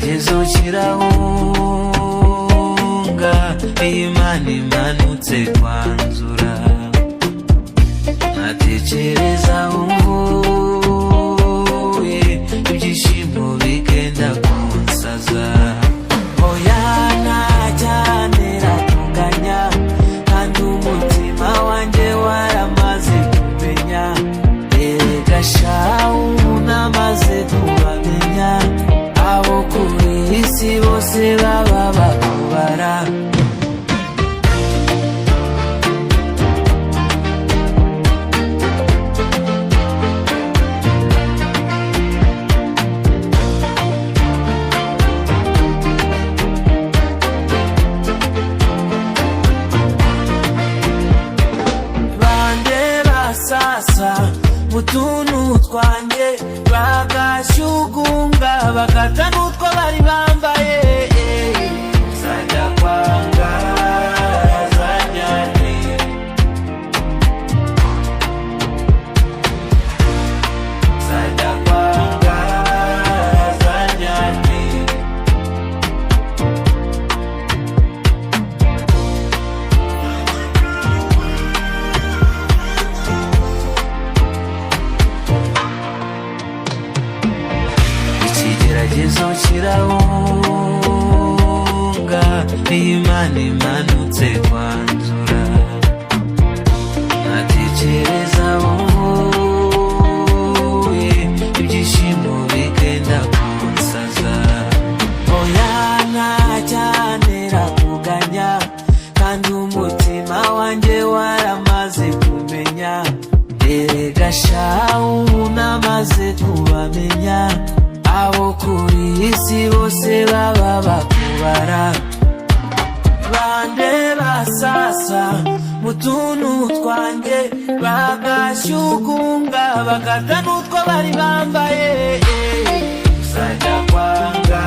ikigeragezo kirahunga, Imana imanutse kwanzura, natekereza umvuye, ibyishimo bigenda kunsaza. Oya ntajyanira kunganya, kandi umutima wanjye waramaze kumenya. Erega shawu namaze kubamenya, abo kuri isi bose baba bakubara. Sasa mutuntu twanjye bagashyugunga, bagata n'utwo bari bambaye. Zajya kwanga zanyane, zajya kwanga zanyane. Ikigeragezo kirahunga, Imana imanutse kwanzura, natekereza umvuye, ibyishimo bigenda kunsaza. Oya ntajyanira kuganya, kandi umutima wanjye waramaze kumenya. Erega shawu namaze kubamenya, abo kuri isi bose baba bakubara. Bandeba sasa mutuntu twanjye bagashyugunga, bagata n'utwo bari bambaye. Zajya kwanga